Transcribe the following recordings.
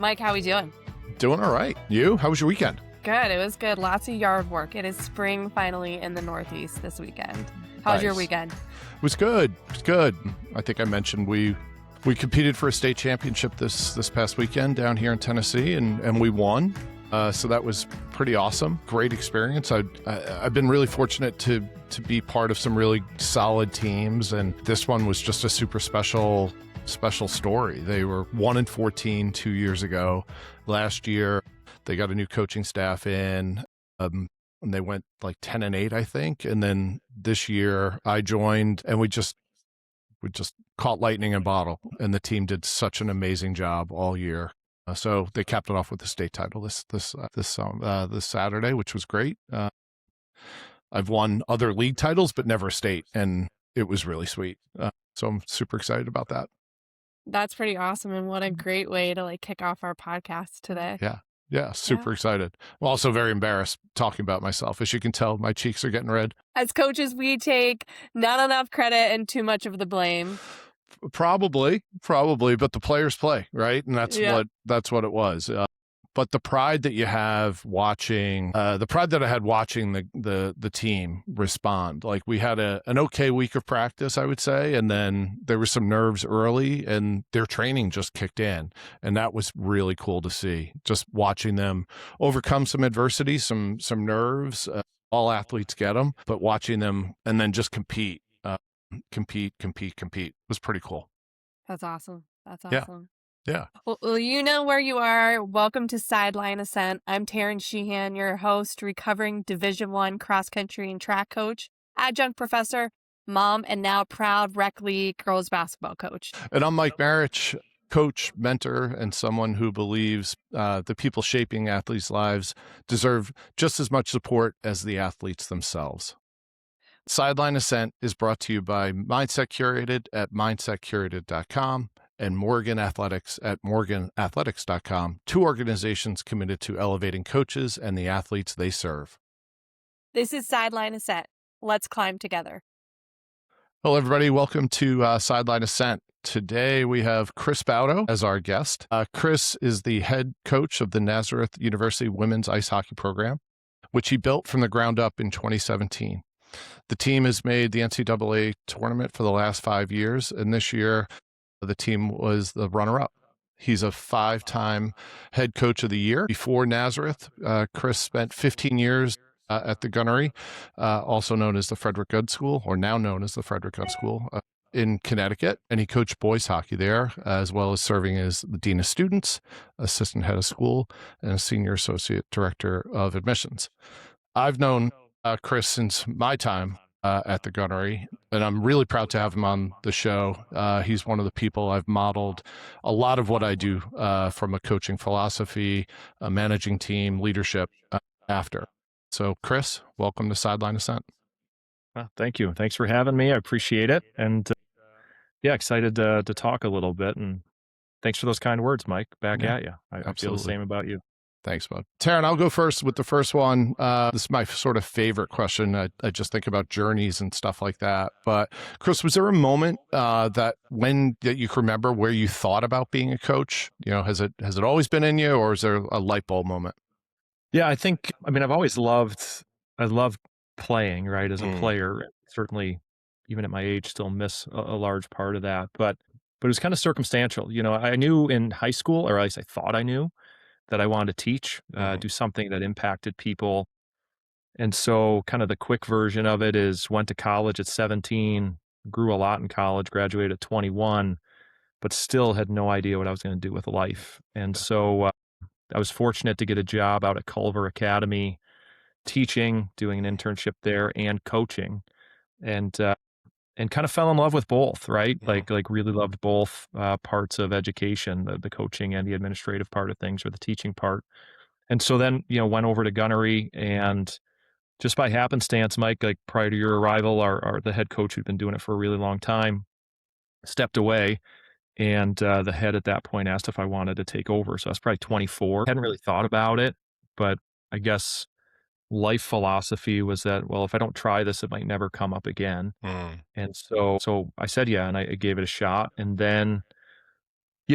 Mike, how we doing? Doing all right. You? How was your weekend? Good. It was good. Lots of yard work. It is spring finally in the Northeast this weekend. How was your weekend? It was good. It was good. I think I mentioned we competed for a state championship this past weekend down here in Tennessee, and we won. So that was pretty awesome. Great experience. I've been really fortunate to be part of some really solid teams, and this one was just a super special story. They were 1-14 2 years ago. Last year, they got a new coaching staff in, and they went like 10-8, I think. And then this year, I joined, and we just caught lightning in a bottle, and the team did such an amazing job all year. So they capped it off with the state title this Saturday, which was great. I've won other league titles, but never a state, and it was really sweet. So I'm super excited about that. That's pretty awesome. And what a great way to kick off our podcast today. Yeah. Super excited. I'm also very embarrassed talking about myself. As you can tell, my cheeks are getting red. As coaches, we take not enough credit and too much of the blame. Probably, but the players play, right? And that's what it was. But the pride that you have watching, the pride that I had watching the team respond. Like, we had an okay week of practice, I would say, and then there were some nerves early, and their training just kicked in, and that was really cool to see. Just watching them overcome some adversity, some nerves. All athletes get them, but watching them and then just compete was pretty cool. That's awesome. That's awesome. Yeah. Well, you know where you are. Welcome to Sideline Ascent. I'm Taryn Sheehan, your host, recovering Division I cross country and track coach, adjunct professor, mom, and now proud rec league girls basketball coach. And I'm Mike Marich, coach, mentor, and someone who believes the people shaping athletes' lives deserve just as much support as the athletes themselves. Sideline Ascent is brought to you by Mindset Curated at mindsetcurated.com and Morgan Athletics at morganathletics.com, two organizations committed to elevating coaches and the athletes they serve. This is Sideline Ascent. Let's climb together. Hello, everybody. Welcome to Sideline Ascent. Today, we have Chris Baudo as our guest. Chris is the head coach of the Nazareth University women's ice hockey program, which he built from the ground up in 2017. The team has made the NCAA tournament for the last 5 years, and this year, the team was the runner-up. He's a 5-time head coach of the year. Before Nazareth, Chris spent 15 years at the Gunnery, also known as the Frederick Goode School, or now known as the Frederick Goode School, in Connecticut. And he coached boys hockey there, as well as serving as the dean of students, assistant head of school, and a senior associate director of admissions. I've known Chris since my time at the Gunnery, and I'm really proud to have him on the show. He's one of the people I've modeled a lot of what I do from a coaching philosophy, a managing team, leadership after. So, Chris, welcome to Sideline Ascent. Thank you. Thanks for having me. I appreciate it. And excited to talk a little bit. And thanks for those kind words, Mike. Back at you. I feel the same about you. Thanks, bud. Taryn, I'll go first with the first one. This is my sort of favorite question. I just think about journeys and stuff like that. But Chris, was there a moment that you can remember where you thought about being a coach? You know, has it always been in you, or is there a light bulb moment? Yeah, I've always loved playing, right? As a player, certainly, even at my age, still miss a large part of that. But it was kind of circumstantial. You know, I knew in high school, or at least I thought I knew, that I wanted to teach, do something that impacted people. And so kind of the quick version of it is went to college at 17, grew a lot in college, graduated at 21, but still had no idea what I was going to do with life. And so I was fortunate to get a job out at Culver Academy, teaching, doing an internship there and coaching. And kind of fell in love with both, right? Like really loved both parts of education, the coaching and the administrative part of things, or the teaching part. And so then, went over to Gunnery, and just by happenstance, Mike, like prior to your arrival, the head coach who'd been doing it for a really long time stepped away, and the head at that point asked if I wanted to take over. So I was probably 24. Hadn't really thought about it, but I guess life philosophy was that, well, if I don't try this, it might never come up again. And so I said, yeah, and I gave it a shot. And then,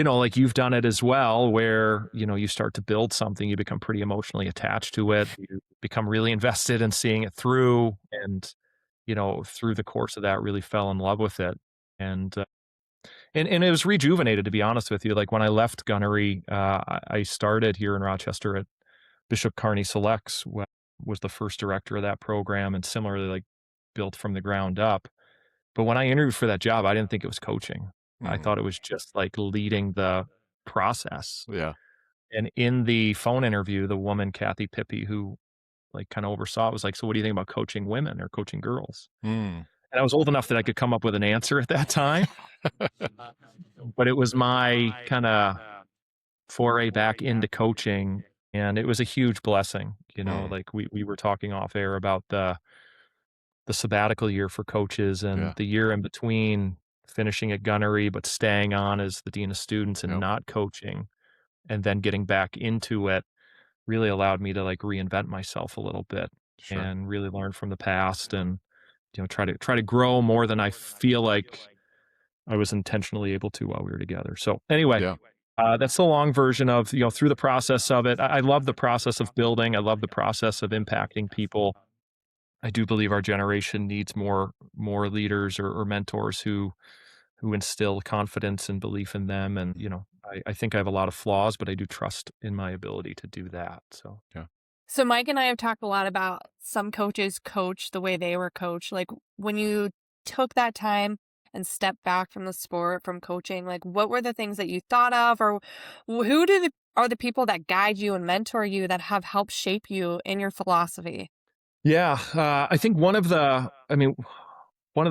like you've done it as well, where, you start to build something, you become pretty emotionally attached to it, you become really invested in seeing it through. And, through the course of that, really fell in love with it. And, and it was rejuvenated, to be honest with you. Like when I left gunnery, I started here in Rochester at Bishop Kearney Selects, was the first director of that program, and similarly, like built from the ground up. But when I interviewed for that job, I didn't think it was coaching. I thought it was just like leading the process. Yeah. And in the phone interview, the woman, Kathy Pippy, who like kind of oversaw it, was like, "So what do you think about coaching women or coaching girls?" Mm. And I was old enough that I could come up with an answer at that time. But it was my kind of foray back into coaching. And it was a huge blessing. Like we were talking off air about the sabbatical year for coaches and Yeah. the year in between finishing at gunnery, but staying on as the dean of students and Yep. not coaching, and then getting back into it really allowed me to like reinvent myself a little bit. Sure. And really learn from the past, and try to grow more than I feel like I was intentionally able to while we were together. So anyway, Yeah. that's the long version of, through the process of it. I love the process of building. I love the process of impacting people. I do believe our generation needs more leaders or mentors who instill confidence and belief in them. And I think I have a lot of flaws, but I do trust in my ability to do that. So Yeah. So Mike and I have talked a lot about some coaches coach the way they were coached. Like when you took that time and stepped back from the sport, from coaching, like what were the things that you thought of, or who are the people that guide you and mentor you that have helped shape you in your philosophy? yeah, I think one of the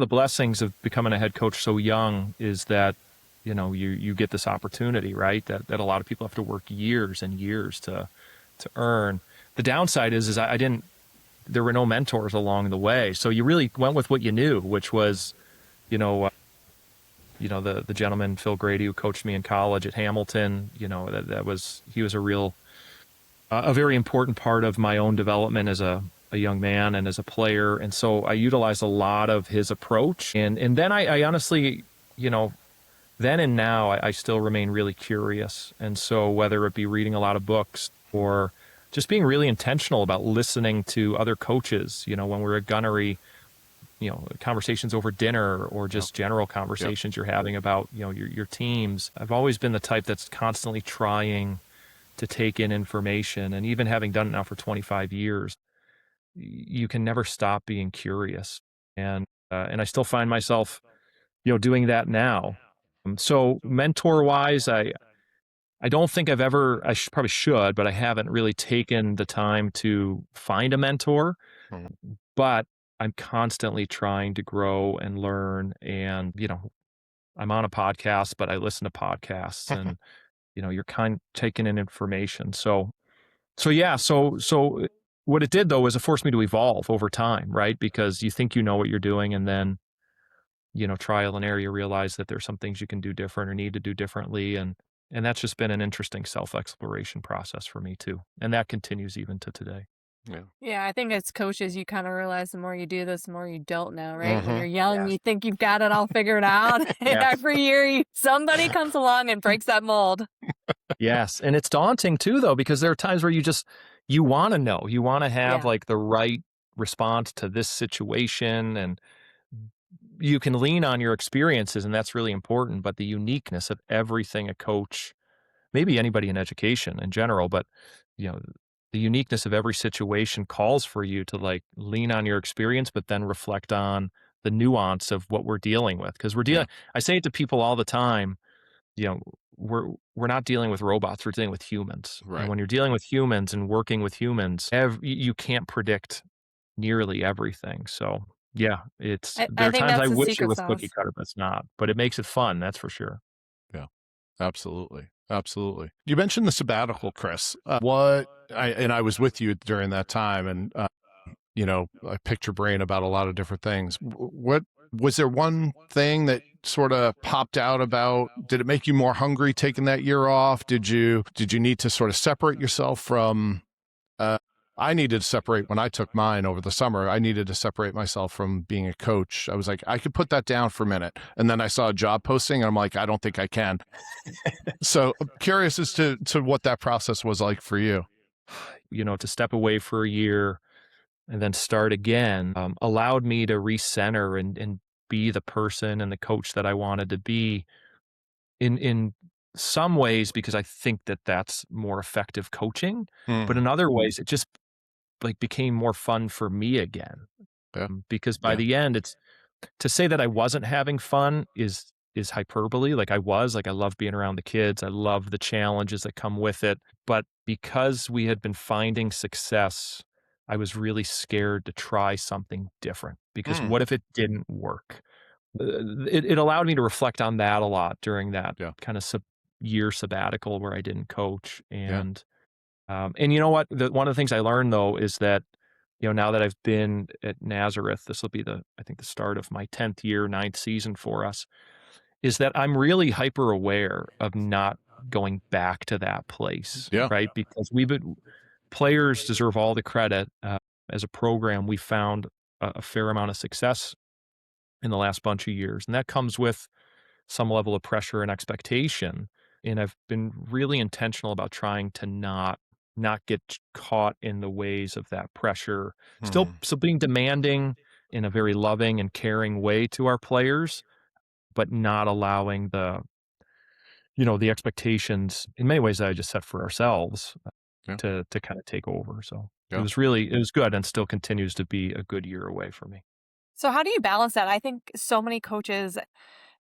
blessings of becoming a head coach so young is that you get this opportunity, right? That a lot of people have to work years and years to earn. The downside is I didn't. There were no mentors along the way, so you really went with what you knew, which was, the gentleman Phil Grady who coached me in college at Hamilton. He was a very important part of my own development as a young man and as a player. And so I utilized a lot of his approach. And then I honestly, then and now I still remain really curious. And so whether it be reading a lot of books or just being really intentional about listening to other coaches, when we're at gunnery, conversations over dinner or just general conversations you're having about, your teams. I've always been the type that's constantly trying to take in information. And even having done it now for 25 years, you can never stop being curious. And I still find myself, doing that now. So mentor wise, I don't think I've ever, probably should, but I haven't really taken the time to find a mentor. But I'm constantly trying to grow and learn. And, I'm on a podcast, but I listen to podcasts and, you're kind of taking in information. So yeah, so what it did though was it forced me to evolve over time, right? Because you think you know what you're doing, and then, trial and error, you realize that there's some things you can do different or need to do differently. And that's just been an interesting self-exploration process for me too. And that continues even to today. Yeah. Yeah, I think as coaches, you kind of realize the more you do this, the more you don't know, right? When you're Mhm. young, you think you've got it all figured out. And Yes. every year, somebody comes along and breaks that mold. Yes. And it's daunting too, though, because there are times where you want to know, you want to have Yeah. like the right response to this situation, and you can lean on your experiences, and that's really important. But the uniqueness of everything a coach, maybe anybody in education in general, but you know, the uniqueness of every situation calls for you to like lean on your experience, but then reflect on the nuance of what we're dealing with. Because I say it to people all the time, you know, we're not dealing with robots, we're dealing with humans. Right. And when you're dealing with humans and working with humans, you can't predict nearly everything. So yeah, there I are think times I that's the wish it secret was cookie sauce. cutter, but it's not. But it makes it fun, that's for sure. Yeah, absolutely. Absolutely. You mentioned the sabbatical, Chris. I was with you during that time, and I picked your brain about a lot of different things. What was there one thing that sort of popped out about? Did it make you more hungry taking that year off? Did you need to sort of separate yourself from I needed to separate when I took mine over the summer. I needed to separate myself from being a coach. I was like, I could put that down for a minute. And then I saw a job posting and I'm like, I don't think I can. So I'm curious as to what that process was like for you. To step away for a year and then start again, allowed me to recenter and be the person and the coach that I wanted to be in some ways, because I think that that's more effective coaching, but in other ways it just like became more fun for me again. Yeah. Because by Yeah. the end, it's to say that I wasn't having fun is hyperbole. Like I was, like I love being around the kids. I love the challenges that come with it. But because we had been finding success, I was really scared to try something different because what if it didn't work? It allowed me to reflect on that a lot during that Yeah. kind of year sabbatical where I didn't coach. Yeah. And you know what? One of the things I learned though is that, now that I've been at Nazareth, this will be I think the start of my 10th year, 9th season for us, is that I'm really hyper aware of not going back to that place, Yeah. right? Because players deserve all the credit. As a program, we found a fair amount of success in the last bunch of years, and that comes with some level of pressure and expectation. And I've been really intentional about trying to not get caught in the ways of that pressure. Still being demanding in a very loving and caring way to our players, but not allowing the expectations in many ways that I just set for ourselves Yeah. to kind of take over. So Yeah. it was good and still continues to be a good year away for me. So how do you balance that? I think so many coaches,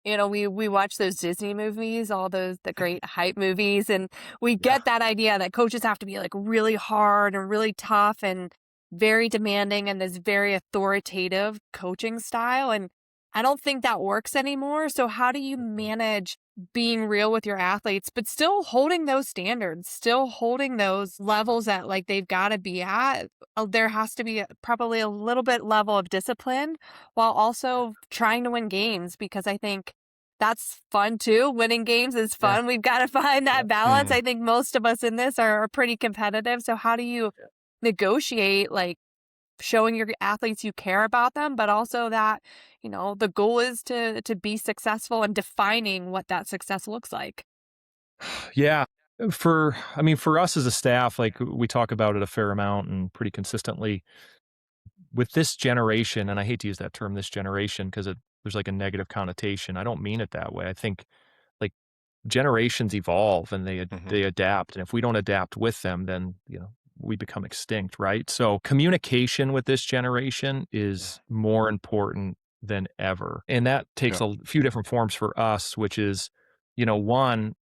we watch those Disney movies, all the great hype movies, and we Yeah. get that idea that coaches have to be like really hard and really tough and very demanding and this very authoritative coaching style. And I don't think that works anymore. So how do you manage being real with your athletes, but still holding those standards, still holding those levels that like they've got to be at? There has to be probably a little bit level of discipline while also trying to win games, because I think that's fun too. Winning games is Yeah. fun. We've got to find that balance. I think most of us in this are pretty competitive. So how do you negotiate like showing your athletes you care about them, but also that, the goal is to be successful and defining what that success looks like? Yeah. For us as a staff, like we talk about it a fair amount and pretty consistently with this generation. And I hate to use that term, this generation, because there's like a negative connotation. I don't mean it that way. I think like generations evolve and they adapt. And if we don't adapt with them, then, we become extinct, right? So communication with this generation is more important than ever. And that takes a few different forms for us, which is, one,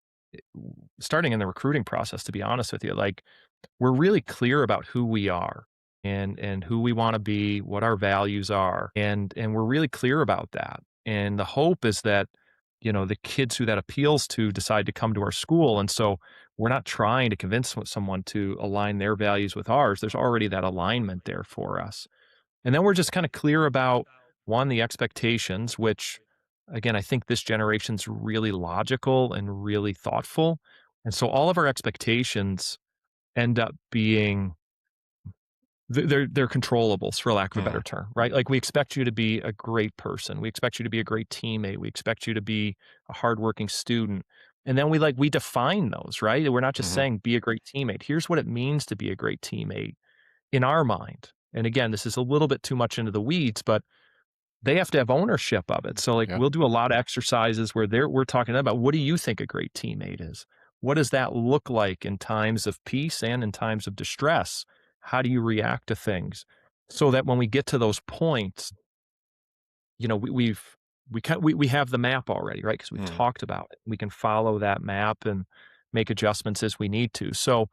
starting in the recruiting process, to be honest with you, like we're really clear about who we are and who we want to be, what our values are, and we're really clear about that. And the hope is that the kids who that appeals to decide to come to our school. And so we're not trying to convince someone to align their values with ours. There's already that alignment there for us. And then we're just kind of clear about one, the expectations, which again, I think this generation's really logical and really thoughtful. And so all of our expectations end up being they're controllables, for lack of a better term, right? Like we expect you to be a great person. We expect you to be a great teammate. We expect you to be a hardworking student. And then we define those, right? We're not just saying be a great teammate. Here's what it means to be a great teammate in our mind. And again, this is a little bit too much into the weeds, but they have to have ownership of it. So Yeah. we'll do a lot of exercises where we're talking about, what do you think a great teammate is? What does that look like in times of peace and in times of distress? How do you react to things? So that when we get to those points, we have the map already, right? Because we've talked about it. We can follow that map and make adjustments as we need to. So,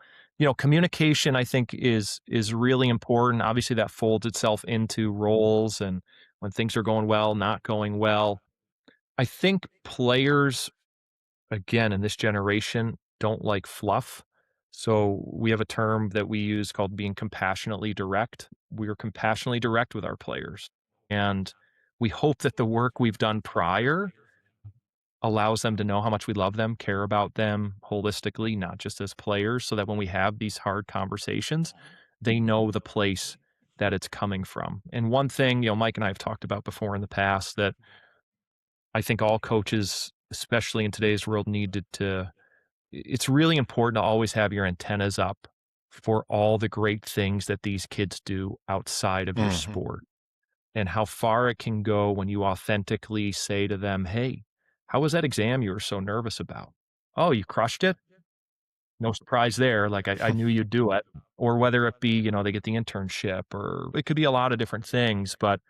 communication I think is really important. Obviously that folds itself into roles and when things are going well, not going well. I think players, again, in this generation, don't like fluff. So we have a term that we use called being compassionately direct. We are compassionately direct with our players. And we hope that the work we've done prior allows them to know how much we love them, care about them holistically, not just as players, so that when we have these hard conversations, they know the place that it's coming from. And one thing, Mike and I have talked about before in the past that I think all coaches, especially in today's world, need to it's really important to always have your antennas up for all the great things that these kids do outside of your Mhm. sport and how far it can go when you authentically say to them, "Hey, how was that exam you were so nervous about? Oh, you crushed it? No surprise there. Like I knew you'd do it." Or whether it be, they get the internship or it could be a lot of different things, but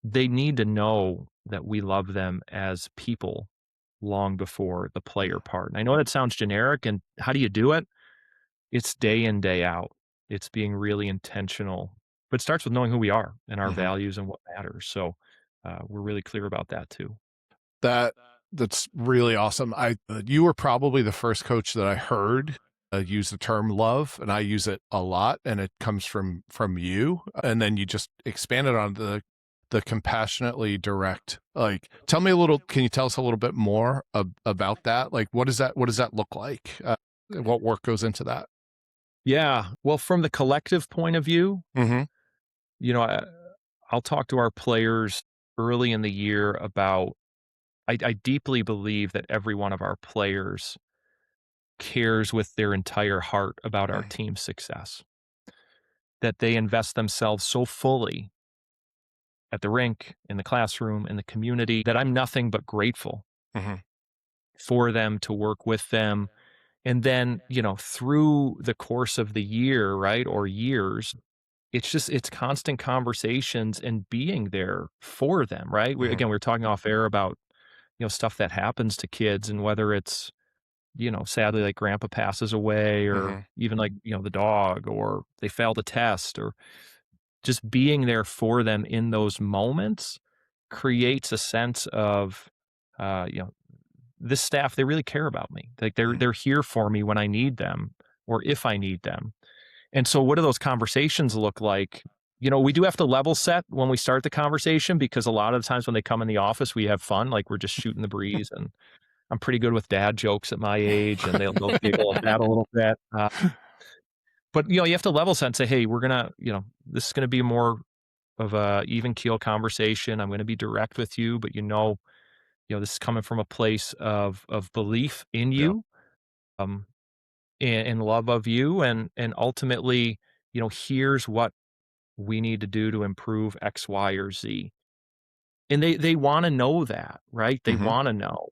they need to know that we love them as people long before the player part. And I know that sounds generic, and how do you do it? It's day in, day out. It's being really intentional, but it starts with knowing who we are and our Mhm. values and what matters. So we're really clear about that too. That that's really awesome. You were probably the first coach that I heard use the term love, and I use it a lot, and it comes from you. And then you just expanded on the compassionately direct. Like, tell me a little. Can you tell us a little bit more about that? Like, what does that look like? What work goes into that? Yeah. Well, from the collective point of view, Mm-hmm. you know, I, I'll talk to our players early in the year about. I deeply believe that every one of our players cares with their entire heart about our team's success, that they invest themselves so fully at the rink, in the classroom, in the community, that I'm nothing but grateful Mm-hmm. for them to work with them. And then, through the course of the year, right, or years, it's constant conversations and being there for them, right? Mm-hmm. We were talking off air about, stuff that happens to kids and whether it's, sadly, like grandpa passes away or Mm-hmm. even like, the dog or they failed a test or just being there for them in those moments creates a sense of, uh, you know, this staff, they really care about me. Like they're here for me when I need them or if I need them. And so what do those conversations look like? We do have to level set when we start the conversation because a lot of the times when they come in the office, we have fun, like we're just shooting the breeze and I'm pretty good with dad jokes at my age and they'll giggle at that a little bit. But you have to level set and say, hey, we're gonna, this is gonna be more of a even keel conversation. I'm gonna be direct with you, but this is coming from a place of belief in Yeah. you, um, and love of you, and ultimately, here's what we need to do to improve X, Y, or Z. And they want to know that, right? They Mm-hmm. want to know.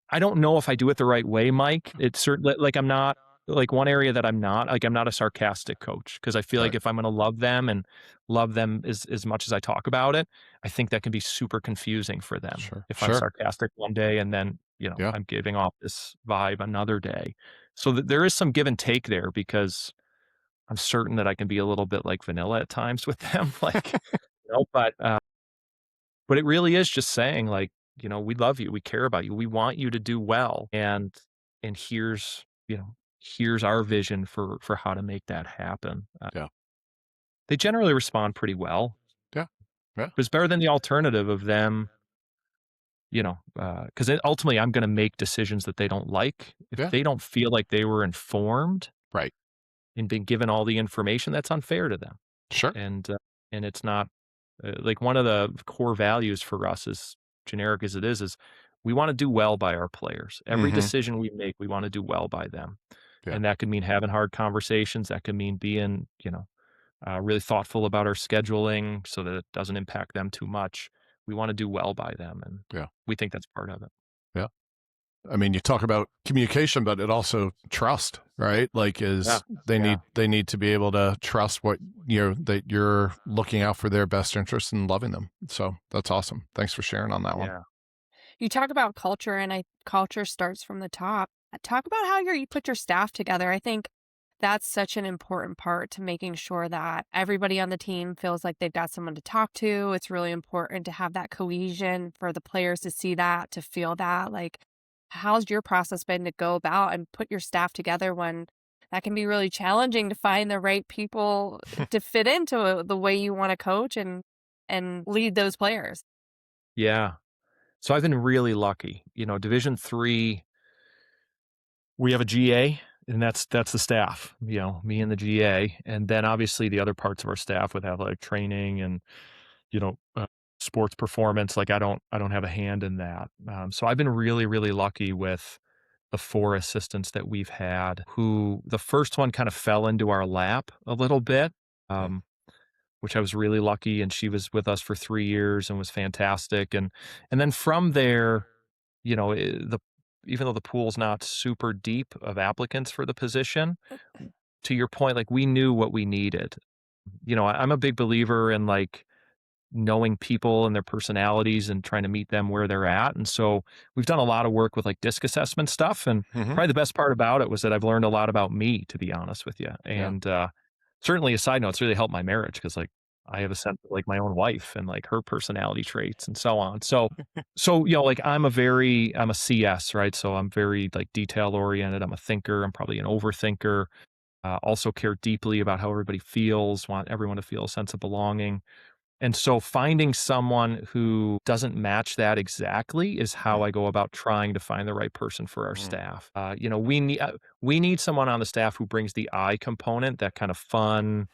I don't know if I do it the right way, Mike. It's certainly like I'm not like one area that I'm not like I'm not a sarcastic coach because I feel like Right. if I'm going to love them as much as I talk about it, I think that can be super confusing for them. Sure. If I'm Sure. sarcastic one day and then Yeah. I'm giving off this vibe another day, so there is some give and take there because I'm certain that I can be a little bit like vanilla at times with them, like but it really is just saying like, we love you, we care about you, we want you to do well, and here's our vision for how to make that happen. Yeah. They generally respond pretty well, Yeah. Yeah. but it's better than the alternative of them, because ultimately I'm going to make decisions that they don't like. If Yeah. they don't feel like they were informed Right. and been given all the information, that's unfair to them, Sure. and it's not. Like one of the core values for us, as generic as it is we want to do well by our players. Every Mm-hmm. decision we make, we want to do well by them. Yeah. And that could mean having hard conversations. That could mean being, really thoughtful about our scheduling so that it doesn't impact them too much. We want to do well by them. And Yeah. we think that's part of it. Yeah. I mean, you talk about communication, but it also trust, right? Like Yeah. is Yeah. they need to be able to trust what that you're looking out for their best interest and loving them. So that's awesome. Thanks for sharing on that one. You talk about culture, and culture starts from the top. Talk about how you put your staff together. I think that's such an important part to making sure that everybody on the team feels like they've got someone to talk to. It's really important to have that cohesion for the players to see that, to feel that. Like, how's your process been to go about and put your staff together when that can be really challenging to find the right people to fit into the way you want to coach and lead those players? Yeah. So I've been really lucky. Division 3, we have a GA And that's the staff, me and the GA. And then obviously the other parts of our staff with athletic training and, you know, uh, sports performance. Like I don't have a hand in that. So I've been really, really lucky with the 4 assistants that we've had, who the first one kind of fell into our lap a little bit. Yeah. Which I was really lucky, and she was with us for 3 years and was fantastic, and then from there, the even though the pool's not super deep of applicants for the position, to your point, like, we knew what we needed. I'm a big believer in, like, knowing people and their personalities and trying to meet them where they're at. And so we've done a lot of work with like disc assessment stuff. And Hmm. probably the best part about it was that I've learned a lot about me, to be honest with you. Yeah. And certainly a side note, it's really helped my marriage because like I have a sense of like my own wife and like her personality traits and so on. So like I'm a CS, right? So I'm very like detail oriented. I'm a thinker. I'm probably an overthinker. Also care deeply about how everybody feels, want everyone to feel a sense of belonging. And so finding someone who doesn't match that exactly is how I go about trying to find the right person for our Mm-hmm. staff. We need someone on the staff who brings the I component, that kind of fun,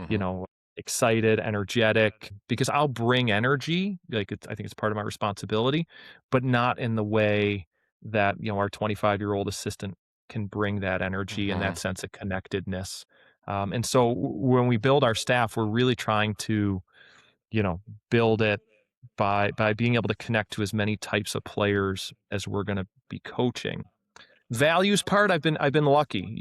you Hmm. know, excited, energetic, because I'll bring energy. I think it's part of my responsibility, but not in the way that, our 25-year-old assistant can bring that energy and Hmm. that sense of connectedness. And so when we build our staff, we're really trying to, you know, build it by being able to connect to as many types of players as we're going to be coaching. Values part, I've been lucky,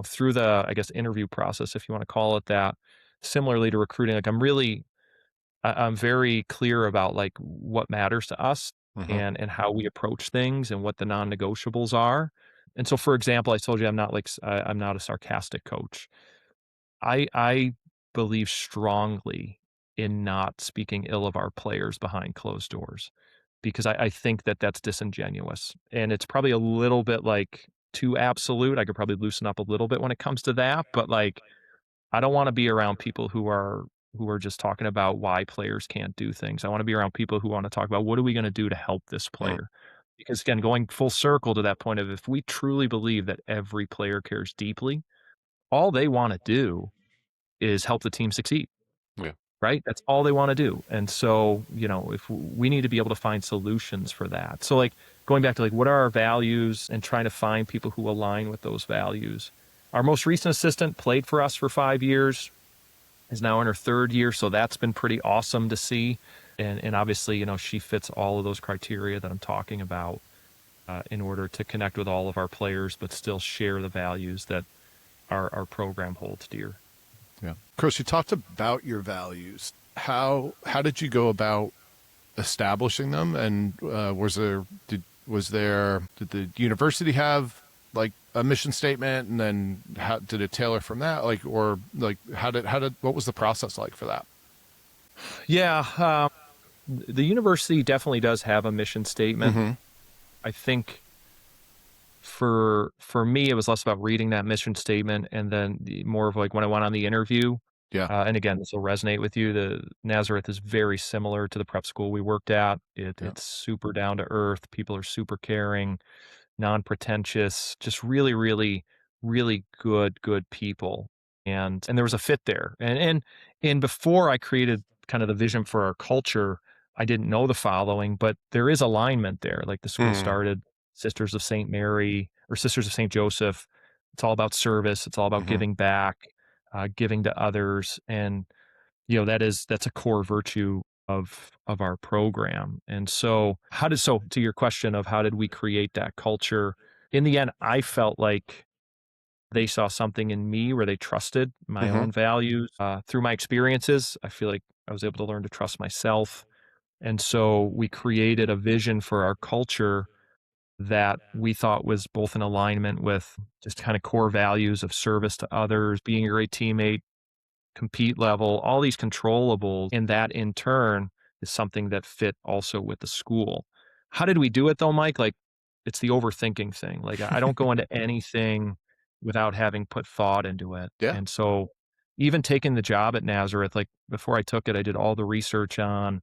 through the, I guess, interview process, if you want to call it that. Similarly to recruiting, like I'm very clear about like what matters to us Hmm. and how we approach things and what the non-negotiables are. And so, for example, I told you I'm not a sarcastic coach. I believe strongly in not speaking ill of our players behind closed doors because I think that that's disingenuous, and it's probably a little bit like too absolute. I could probably loosen up a little bit when it comes to that, but like I don't want to be around people who are just talking about why players can't do things. I want to be around people who want to talk about what are we going to do to help this player. Because again, going full circle to that point of if we truly believe that every player cares deeply, all they want to do is help the team succeed, Yeah. right? That's all they want to do. And so, if we need to be able to find solutions for that. So like going back to like what are our values and trying to find people who align with those values. Our most recent assistant played for us for 5 years, is now in her 3rd year, so that's been pretty awesome to see. And obviously, she fits all of those criteria that I'm talking about in order to connect with all of our players, but still share the values that our program holds dear. Yeah. Chris, you talked about your values. How did you go about establishing them? And did the university have like a mission statement, and then how did it tailor from that? Like, or like, what was the process like for that? Yeah, the university definitely does have a mission statement. Hmm. I think for me, it was less about reading that mission statement and then more of like when I went on the interview. Yeah. And again, this will resonate with you. The Nazareth is very similar to the prep school we worked at. Yeah. It's super down to earth. People are super caring, non-pretentious, just really, really, really good people. And there was a fit there. And before I created kind of the vision for our culture, I didn't know the following, but there is alignment there. Like the school Mm-hmm. started Sisters of St. Mary or Sisters of St. Joseph. It's all about service. It's all about Mm-hmm. giving back, giving to others. And that's a core virtue of our program. And so to your question of how did we create that culture? In the end, I felt like they saw something in me where they trusted my Mm-hmm. own values. Through my experiences, I feel like I was able to learn to trust myself. And so we created a vision for our culture that we thought was both in alignment with just kind of core values of service to others, being a great teammate, compete level, all these controllables. And that in turn is something that fit also with the school. How did we do it though, Mike? Like it's the overthinking thing. Like I don't go into anything without having put thought into it. Yeah. And so even taking the job at Nazareth, like before I took it, I did all the research on,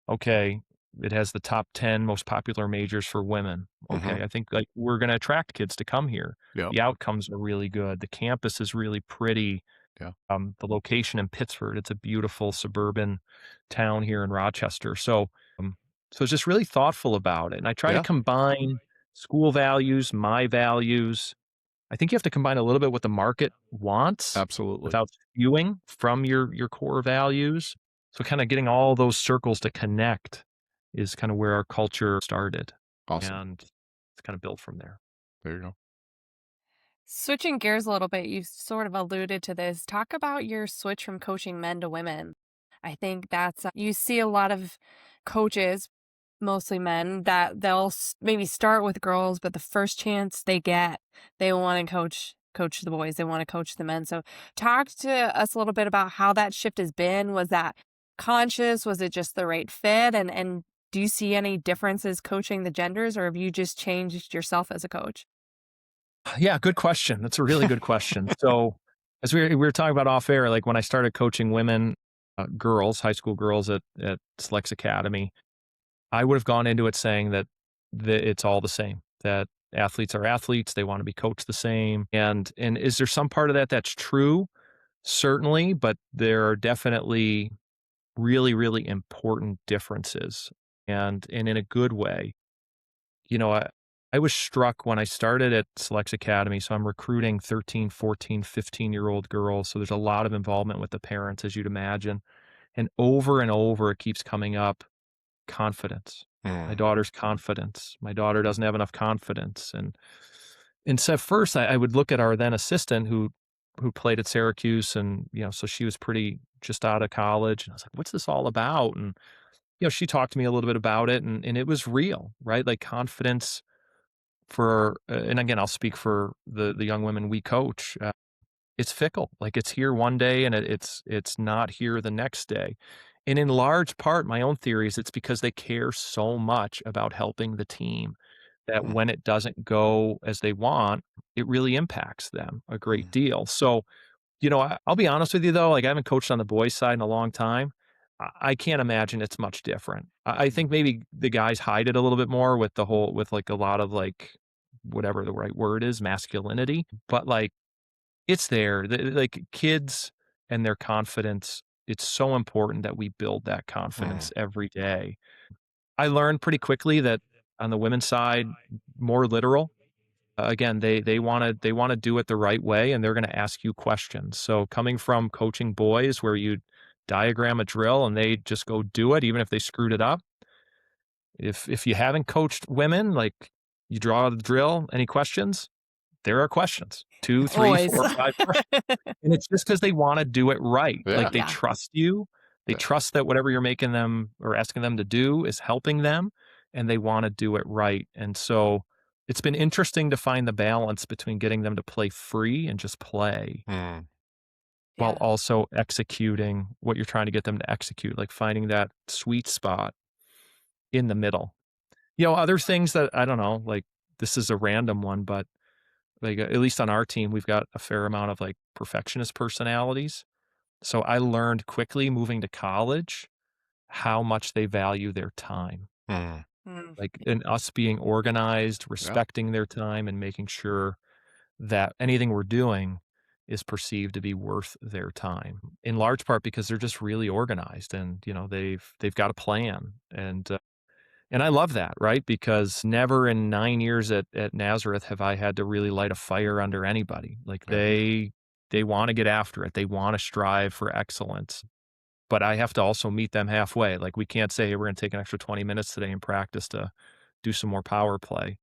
okay, it has the top 10 most popular majors for women. Mhm. Okay, I think like we're going to attract kids to come here. Yep. The outcomes are really good. The campus is really pretty. Yeah. The location in Pittsford, it's a beautiful suburban town here in Rochester. Um, so it's just really thoughtful about it. And I try to Yeah. combine school values, my values. I think you have to combine a little bit what the market wants Absolutely. without skewing from your core values. So kind of getting all those circles to connect is kind of where our culture started. Awesome. And it's kind of built from there. There you go. Switching gears a little bit, you sort of alluded to this. Talk about your switch from coaching men to women. I think you see a lot of coaches, mostly men, that they'll maybe start with girls, but the first chance they get, they want to coach the boys. They want to coach the men. So talk to us a little bit about how that shift has been. Was that conscious? Was it just the right fit? And do you see any differences coaching the genders, or have you just changed yourself as a coach? Yeah, good question. That's a really good question. So, as we were talking about off air, like when I started coaching women, girls, high school girls at Slex Academy, I would have gone into it saying that it's all the same. That athletes are athletes; they want to be coached the same. And is there some part of that that's true? Certainly, but there are definitely really important differences, and in a good way. You know, I was struck when I started at Selects Academy. So I'm recruiting 13, 14, 15-year-old girls. So there's a lot of involvement with the parents, as you'd imagine. And over, it keeps coming up confidence. My Mm. daughter's confidence. My daughter doesn't have enough confidence. And so at first I would look at our then assistant who played at Syracuse and, so she was pretty just out of college. And I was like, what's this all about? And, she talked to me a little bit about it and it was real, right? Like confidence and again, I'll speak for the young women we coach. It's fickle. Like it's here one day and it's not here the next day. And in large part, my own theory is it's because they care so much about helping the team that Mm. when it doesn't go as they want, it really impacts them a great Mm. deal. So, I'll be honest with you though, like I haven't coached on the boys' side in a long time. I can't imagine it's much different. I think maybe the guys hide it a little bit more with like a lot of like whatever the right word is, masculinity. But like it's there. Like kids and their confidence, it's so important that we build that Mm. confidence every day. I learned pretty quickly that on the women's side, more literal. Again, they want to do it the right way, and they're going to ask you questions. So coming from coaching boys, where you diagram a drill and they just go do it, even if they screwed it up. If you haven't coached women, like you draw the drill, any questions? There are questions. 2, 3, Always. 4, 5 questions. And it's just because they wanna do it right. Yeah. Like, they Yeah. trust you. They Yeah. trust that whatever you're making them or asking them to do is helping them, and they wanna do it right. And so, it's been interesting to find the balance between getting them to play free and just play, Mm. while Yeah. also executing what you're trying to get them to execute, like finding that sweet spot in the middle. Other things that I don't know, like, this is a random one, but like, at least on our team, we've got a fair amount of, like, perfectionist personalities. So I learned quickly moving to college how much they value their time. Mm. Mm. Like, and us being organized, Yeah. respecting their time, and making sure that anything we're doing is perceived to be worth their time, in large part because they're just really organized and, they've got a plan. And I love that, right? Because never in 9 years at Nazareth have I had to really light a fire under anybody. Like Yeah. they wanna get after it. They wanna strive for excellence, but I have to also meet them halfway. Like, we can't say, "Hey, we're gonna take an extra 20 minutes today in practice to do some more power play,"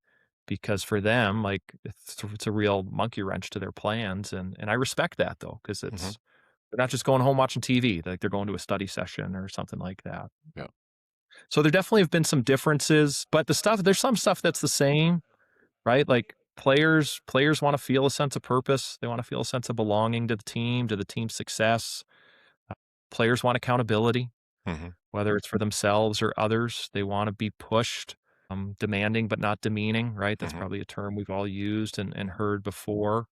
because for them, like, it's a real monkey wrench to their plans, and I respect that though, because Mhm. they're not just going home watching TV, like, they're going to a study session or something like that. Yeah. So there definitely have been some differences, but there's some stuff that's the same, right? Like players want to feel a sense of purpose. They want to feel a sense of belonging to the team's success. Players want accountability, Mhm. whether it's for themselves or others. They want to be pushed, demanding but not demeaning, right? That's Mhm. probably a term we've all used and heard before.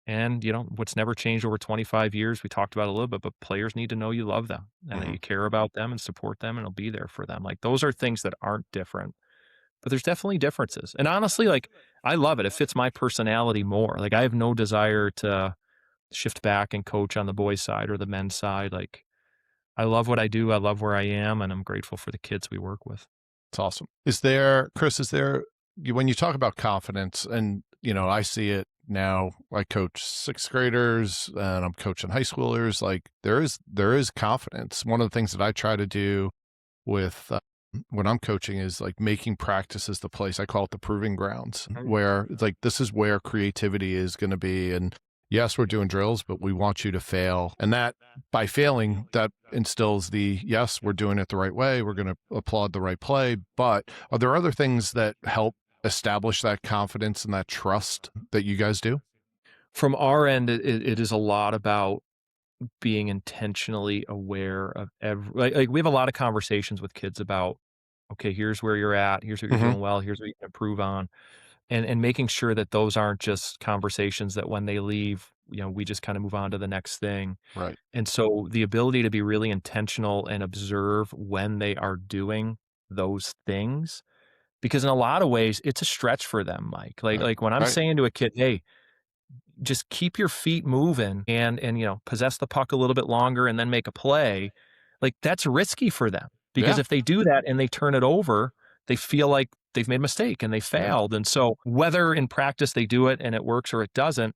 And, what's never changed over 25 years, we talked about it a little bit, but players need to know you love them and that Hmm. you care about them and support them and will be there for them. Like those are things that aren't different, but there's definitely differences. And honestly, like I love it. It fits my personality more. Like I have no desire to shift back and coach on the boys' side or the men's side. Like I love what I do. I love where I am, and I'm grateful for the kids we work with. It's awesome. Chris, when you talk about confidence, and, I see it now, I coach sixth graders and I'm coaching high schoolers. Like there is confidence. One of the things that I try to do with when I'm coaching is like making practices the place. I call it the proving grounds, where it's like this is where creativity is going to be. And yes, we're doing drills, but we want you to fail. And that by failing, that instills yes, we're doing it the right way. We're going to applaud the right play. But are there other things that help establish that confidence and that trust that you guys do? From our end, it is a lot about being intentionally aware of like we have a lot of conversations with kids about, okay, here's where you're at, here's what you're Hmm. doing well, here's what you can improve on, and making sure that those aren't just conversations that when they leave, we just kind of move on to the next thing. Right. And so the ability to be really intentional and observe when they are doing those things, because in a lot of ways it's a stretch for them, Mike. Like Right. like when I'm Right. saying to a kid, hey, just keep your feet moving and possess the puck a little bit longer and then make a play, like that's risky for them because Yeah. if they do that and they turn it over, they feel like they've made a mistake and they Yeah. failed. And so whether in practice they do it and it works or it doesn't,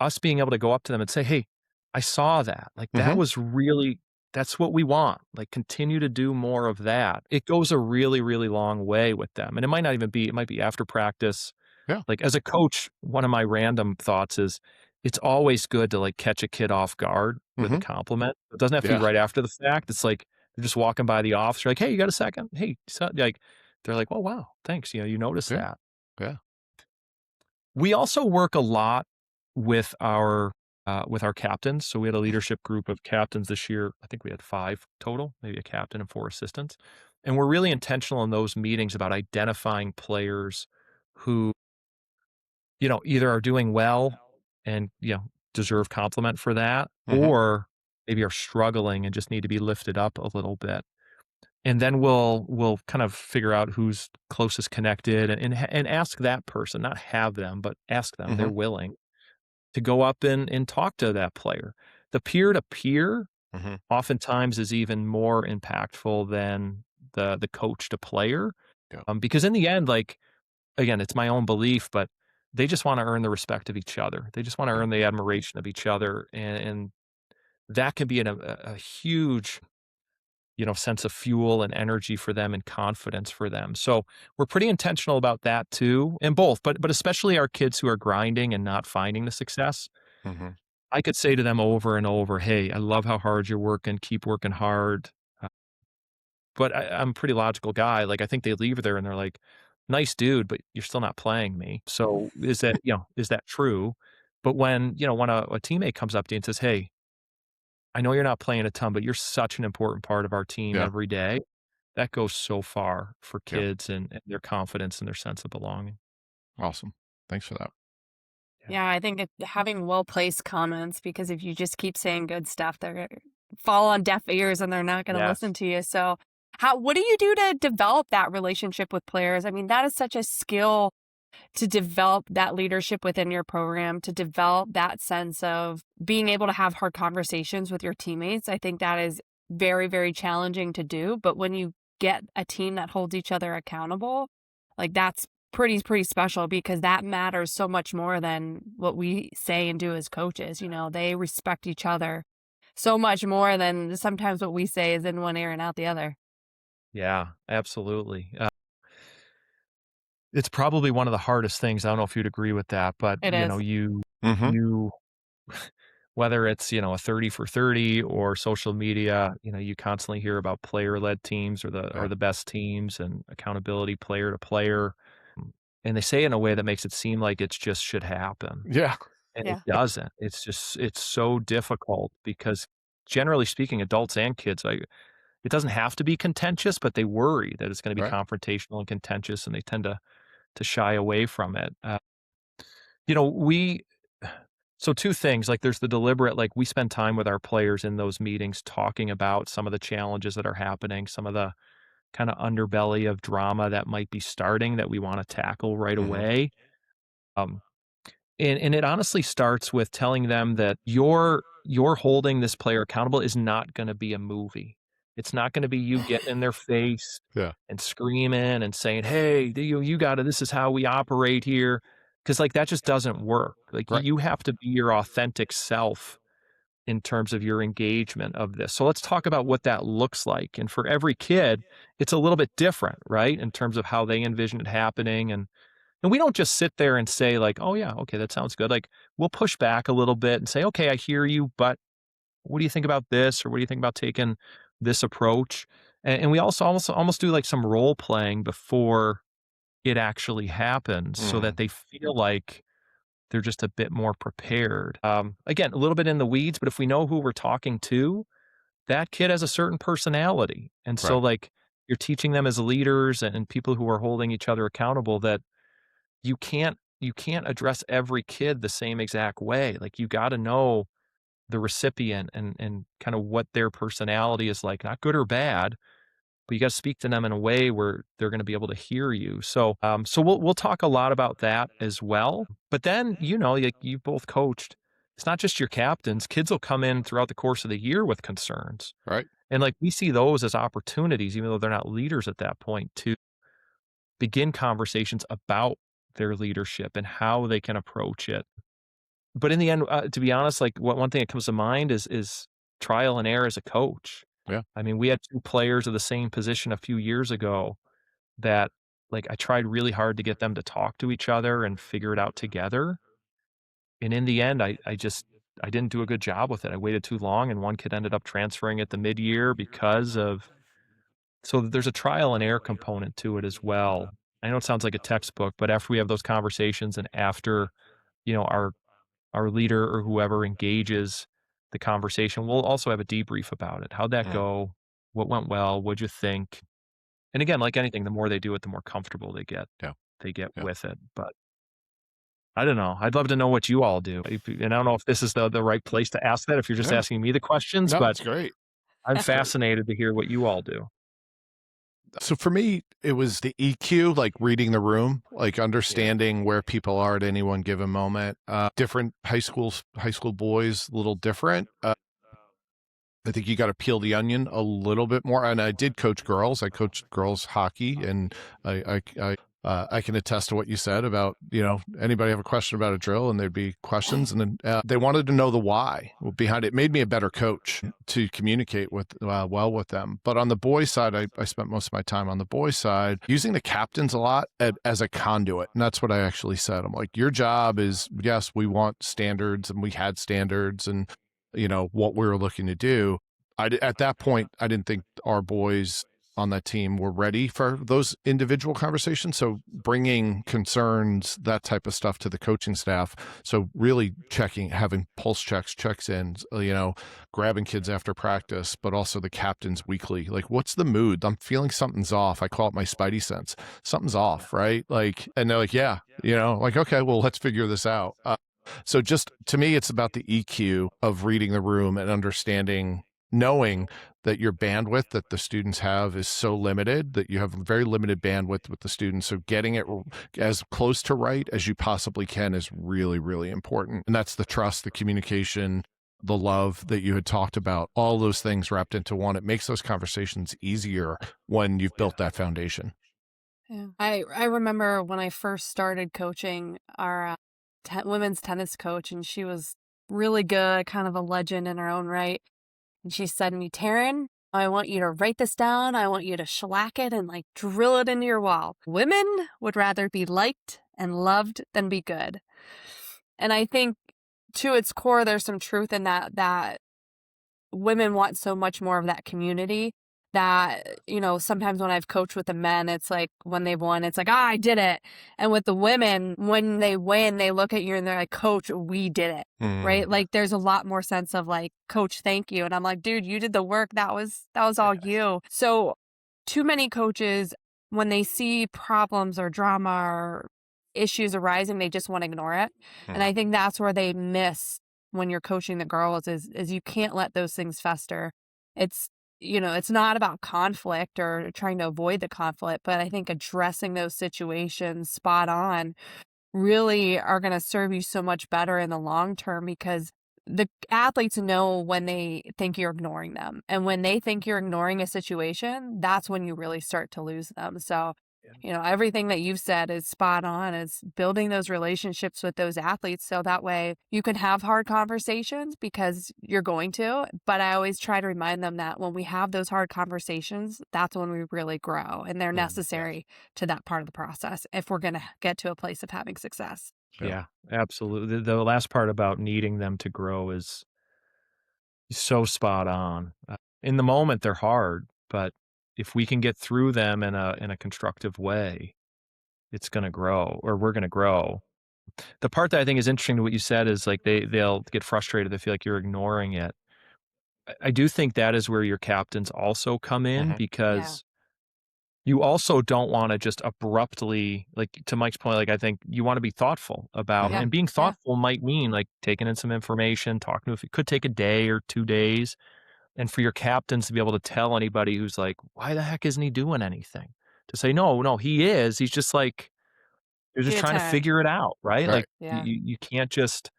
us being able to go up to them and say, hey, I saw that, like that Hmm. was really, that's what we want, like continue to do more of that. It goes a really, really long way with them. And it might not even be, it might be after practice. Yeah. Like, as a coach, one of my random thoughts is it's always good to, like, catch a kid off guard with a Hmm. compliment. It doesn't have to be Yeah. right after the fact. It's like they're just walking by the office, you're like, "Hey, you got a second? Hey," like, they're like, "Oh, wow, thanks, you noticed Yeah. that." Yeah. We also work a lot with our captains. So we had a leadership group of captains this year. I think we had 5 total, maybe a captain and 4 assistants. And we're really intentional in those meetings about identifying players who either are doing well and, deserve compliment for that, Hmm. or maybe are struggling and just need to be lifted up a little bit. And then we'll kind of figure out who's closest connected and ask that person, not have them, but ask them. Hmm. They're willing to go up and talk to that player. The peer to peer Hmm. oftentimes is even more impactful than the coach to player, Yeah. because in the end, like again, it's my own belief, but they just want to earn the respect of each other. They just want to Yeah. earn the admiration of each other. And that can be a huge, sense of fuel and energy for them and confidence for them. So we're pretty intentional about that too, and both, but especially our kids who are grinding and not finding the success. Hmm. I could say to them over and over, hey, I love how hard you're working. Keep working hard. But I'm a pretty logical guy. Like, I think they leave there and they're like, "Nice dude, but you're still not playing me." So is that true? But when a teammate comes up to you and says, "Hey, I know you're not playing a ton, but you're such an important part of our team Yeah. every day," that goes so far for Yeah. kids and their confidence and their sense of belonging. Awesome. Thanks for that. Yeah. Yeah, I think having well-placed comments, because if you just keep saying good stuff, they're gonna fall on deaf ears and they're not gonna Yes. listen to you. So what do you do to develop that relationship with players? I mean, that is such a skill to develop that leadership within your program, to develop that sense of being able to have hard conversations with your teammates. I think that is very, very challenging to do. But when you get a team that holds each other accountable, like that's pretty special, because that matters so much more than what we say and do as coaches. They respect each other so much more than sometimes what we say is in one ear and out the other. Yeah, absolutely. It's probably one of the hardest things. I don't know if you'd agree with that, but It is. Hmm. you whether it's, a 30 for 30 or social media, you constantly hear about player-led teams or the Yeah. or the best teams and accountability player to player. And they say it in a way that makes it seem like it's just should happen. Yeah. And it Yeah. doesn't. It's so difficult because generally speaking, adults and kids, it doesn't have to be contentious, but they worry that it's going to be Right. confrontational and contentious, and they tend to shy away from it. We So two things, like there's the deliberate, like we spend time with our players in those meetings talking about some of the challenges that are happening, some of the kind of underbelly of drama that might be starting that we want to tackle right Hmm. away. Um, and it honestly starts with telling them that you're holding this player accountable is not going to be a movie. It's not going to be you getting in their face Yeah. and screaming and saying, "Hey, you got to. This is how we operate here," because like that just doesn't work. Like Right. you have to be your authentic self in terms of your engagement of this. So let's talk about what that looks like. And for every kid, it's a little bit different, right? In terms of how they envision it happening. And we don't just sit there and say like, "Oh yeah, okay, that sounds good." Like we'll push back a little bit and say, "Okay, I hear you, but what do you think about this? Or what do you think about taking this approach?" And we also almost do like some role playing before it actually happens so that Mm. they feel like they're just a bit more prepared. Again, a little bit in the weeds, but if we know who we're talking to, that kid has a certain personality. And so Right. like you're teaching them as leaders and people who are holding each other accountable that you can't address every kid the same exact way. Like you got to know the recipient and kind of what their personality is like, not good or bad, but you got to speak to them in a way where they're going to be able to hear you. So we'll talk a lot about that as well. But then, like you both coached, it's not just your captains. Kids will come in throughout the course of the year with concerns. Right. And like we see those as opportunities, even though they're not leaders at that point, to begin conversations about their leadership and how they can approach it. But in the end, to be honest, like one thing that comes to mind is trial and error as a coach. Yeah. I mean, we had two players of the same position a few years ago that like I tried really hard to get them to talk to each other and figure it out together. And in the end, I didn't do a good job with it. I waited too long and one kid ended up transferring at the mid-year because of so there's a trial and error component to it as well. I know it sounds like a textbook, but after we have those conversations and after, our leader or whoever engages the conversation, we'll also have a debrief about it. How'd that Mm. go? What went well? What'd you think? And again, like anything, the more they do it, the more comfortable Yeah. they get Yeah. with it. But I don't know. I'd love to know what you all do. And I don't know if this is the right place to ask that, if you're just Yeah. asking me the questions, No, but it's great. I'm It's great. fascinated to hear what you all do. So for me, it was the EQ, like reading the room, like understanding where people are at any one given moment. Different high school boys, a little different. I think you got to peel the onion a little bit more. And I did coach girls. I coached girls hockey, and I can attest to what you said about anybody have a question about a drill, and there'd be questions, and then they wanted to know the why behind it. It made me a better coach to communicate with well with them. But on the boys' side, I spent most of my time on the boys' side using the captains a lot as a conduit, and that's what I actually said. I'm like, your job is, yes, we want standards, and we had standards, and what we were looking to do. At that point, I didn't think our boys on that team were ready for those individual conversations. So bringing concerns, that type of stuff to the coaching staff. So really having pulse checks in, grabbing kids after practice, but also the captains weekly. Like, what's the mood? I'm feeling something's off. I call it my spidey sense. Something's off, right? Like, and they're like, yeah, like, okay, well, let's figure this out. So just to me, it's about the EQ of reading the room and understanding, knowing that your bandwidth that the students have is so limited, that you have very limited bandwidth with the students. So getting it as close to right as you possibly can is really, really important. And that's the trust, the communication, the love that you had talked about, all those things wrapped into one. It makes those conversations easier when you've built that foundation. Yeah. I remember when I first started coaching our women's tennis coach, and she was really good, kind of a legend in her own right. And she said to me, Taryn, I want you to write this down. I want you to shellac it and like drill it into your wall. Women would rather be liked and loved than be good. And I think to its core, there's some truth in that women want so much more of that community that, sometimes when I've coached with the men, it's like when they've won, it's like, I did it. And with the women, when they win, they look at you and they're like, Coach, we did it. Right? Like there's a lot more sense of like, Coach, thank you. And I'm like, dude, you did the work. That was all you. So too many coaches, when they see problems or drama or issues arising, they just want to ignore it. And I think that's where they miss when you're coaching the girls is you can't let those things fester. It's, it's not about conflict or trying to avoid the conflict, but I think addressing those situations spot on really are going to serve you so much better in the long term, because the athletes know when they think you're ignoring them. And when they think you're ignoring a situation, that's when you really start to lose them. So, everything that you've said is spot on. Is building those relationships with those athletes so that way you can have hard conversations, because you're going to. But I always try to remind them that when we have those hard conversations, that's when we really grow, and they're necessary to that part of the process if we're going to get to a place of having success. Yeah, absolutely. The last part about needing them to grow is so spot on. In the moment, they're hard, but if we can get through them in a constructive way, it's going to grow, or we're going to grow. The part that I think is interesting to what you said is like they'll get frustrated. They feel like you're ignoring it. I do think that is where your captains also come in, because you also don't want to just abruptly, like to Mike's point, like I think you want to be thoughtful about, and being thoughtful might mean like taking in some information, talking to, if it could take a day or 2 days, and for your captains to be able to tell anybody who's like, why the heck isn't he doing anything? To say, no, he is. He's just like, you're just trying to figure it out, right? Like you can't just,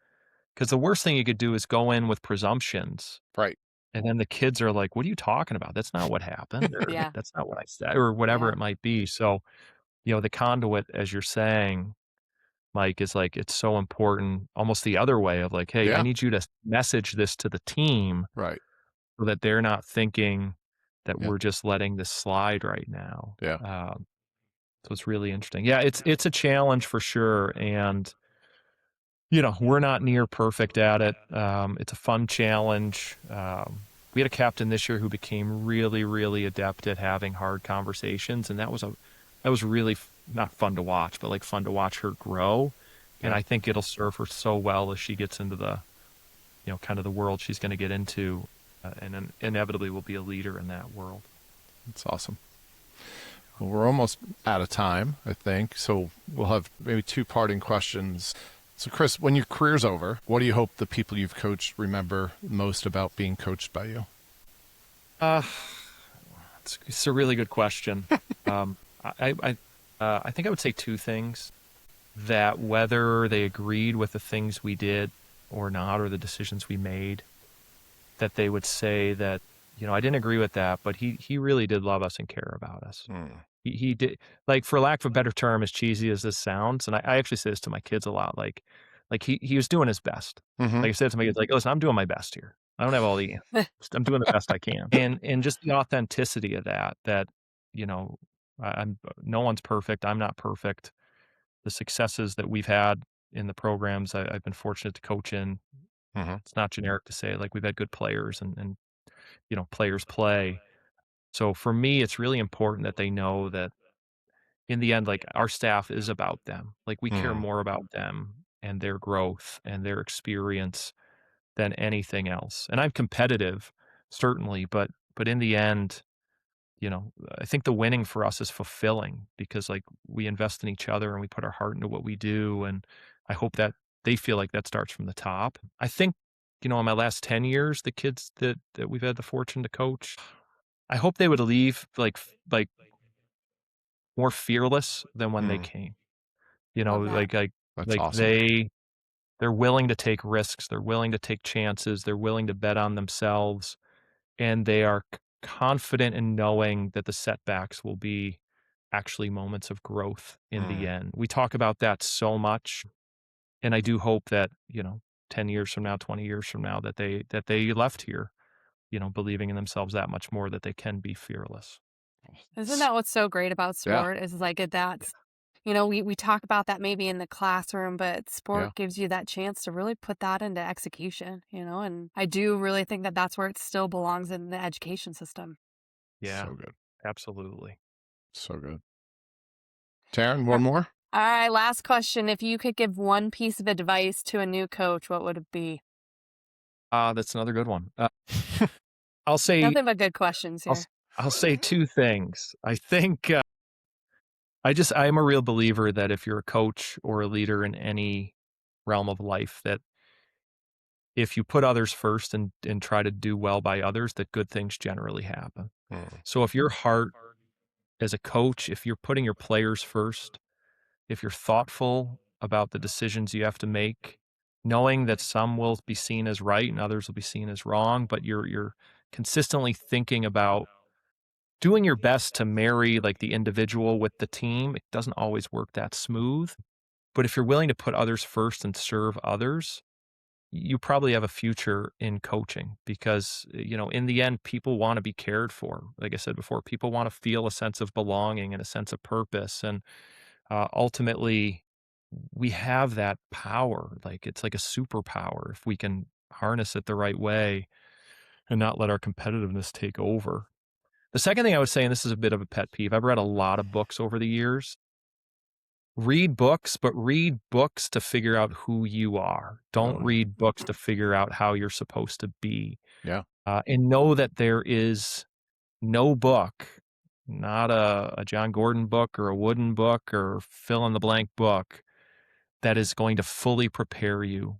because the worst thing you could do is go in with presumptions. Right. And then the kids are like, what are you talking about? That's not what happened. Or that's not what I said, or whatever it might be. So, the conduit, as you're saying, Mike, is like, it's so important, almost the other way of like, hey, I need you to message this to the team. Right. So that they're not thinking that we're just letting this slide right now. Yeah. So it's really interesting. Yeah, it's a challenge for sure. And, we're not near perfect at it. It's a fun challenge. We had a captain this year who became really, really adept at having hard conversations. And that was really not fun to watch, but like fun to watch her grow. And I think it'll serve her so well as she gets into the, kind of the world she's going to get into, and inevitably will be a leader in that world. That's awesome. Well, we're almost out of time, I think. So we'll have maybe 2 parting questions. So Chris, when your career's over, what do you hope the people you've coached remember most about being coached by you? It's a really good question. I think I would say 2 things. That whether they agreed with the things we did or not, or the decisions we made, that they would say that, I didn't agree with that, but he really did love us and care about us. He did, like, for lack of a better term, as cheesy as this sounds, and I actually say this to my kids a lot, like he was doing his best. Like I said to my kids, like, listen, I'm doing my best here. I don't have all the answers. I'm doing the best I can. And just the authenticity of that, I'm no one's perfect. I'm not perfect. The successes that we've had in the programs I've been fortunate to coach in, it's not generic to say, like, we've had good players and players play. So for me, it's really important that they know that in the end, like, our staff is about them. Like, we care more about them and their growth and their experience than anything else. And I'm competitive, certainly, but in the end, I think the winning for us is fulfilling, because like we invest in each other and we put our heart into what we do. And I hope that they feel like that starts from the top. I think, in my last 10 years, the kids that we've had the fortune to coach, I hope they would leave like more fearless than when they came. Love that. That's like awesome. they're willing to take risks, they're willing to take chances, they're willing to bet on themselves, and they are confident in knowing that the setbacks will be actually moments of growth in the end. We talk about that so much, and I do hope that, 10 years from now, 20 years from now, that they left here, believing in themselves that much more, that they can be fearless. Isn't that what's so great about sport? Is like that's, we talk about that maybe in the classroom, but sport gives you that chance to really put that into execution, and I do really think that that's where it still belongs in the education system. Yeah, So good. absolutely. So good. Taryn, one more? All right, last question. If you could give one piece of advice to a new coach, what would it be? That's another good one. I'll say Nothing but good questions I'll, here. I'll say 2 things. I think I'm a real believer that if you're a coach or a leader in any realm of life, that if you put others first and try to do well by others, that good things generally happen. So if your heart as a coach, if you're putting your players first, if you're thoughtful about the decisions you have to make, knowing that some will be seen as right and others will be seen as wrong, but you're consistently thinking about doing your best to marry like the individual with the team. It doesn't always work that smooth, but if you're willing to put others first and serve others, you probably have a future in coaching because, in the end, people want to be cared for. Like I said before, people want to feel a sense of belonging and a sense of purpose. And ultimately, we have that power. Like it's like a superpower if we can harness it the right way and not let our competitiveness take over. The second thing I would say, and this is a bit of a pet peeve, I've read a lot of books over the years. Read books, but read books to figure out who you are. Don't read books to figure out how you're supposed to be. Yeah. And know that there is no book, not a John Gordon book or a Wooden book or fill in the blank book, that is going to fully prepare you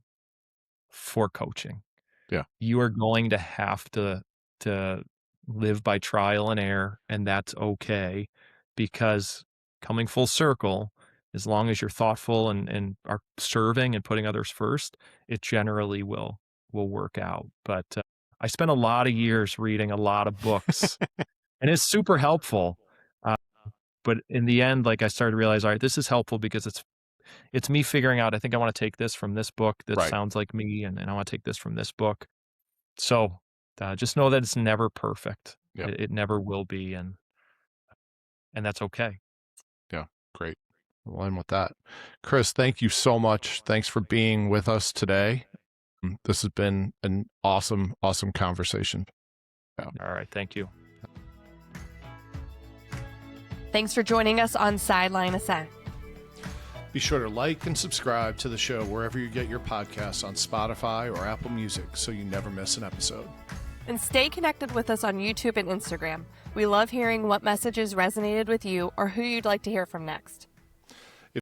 for coaching. Yeah. You are going to have to live by trial and error, and that's okay, because coming full circle, as long as you're thoughtful and are serving and putting others first, it generally will work out. But I spent a lot of years reading a lot of books, and it's super helpful. But in the end, like I started to realize, all right, this is helpful because it's me figuring out, I think I want to take this from this book that Right. sounds like me, and I want to take this from this book. So just know that it's never perfect. Yeah. It never will be, and that's okay. Yeah. Great. Well, I'm with that. Chris, thank you so much. Thanks for being with us today. This has been an awesome, awesome conversation. Yeah. All right. Thank you. Thanks for joining us on Sideline Ascent. Be sure to like and subscribe to the show wherever you get your podcasts on Spotify or Apple Music so you never miss an episode. And stay connected with us on YouTube and Instagram. We love hearing what messages resonated with you or who you'd like to hear from next.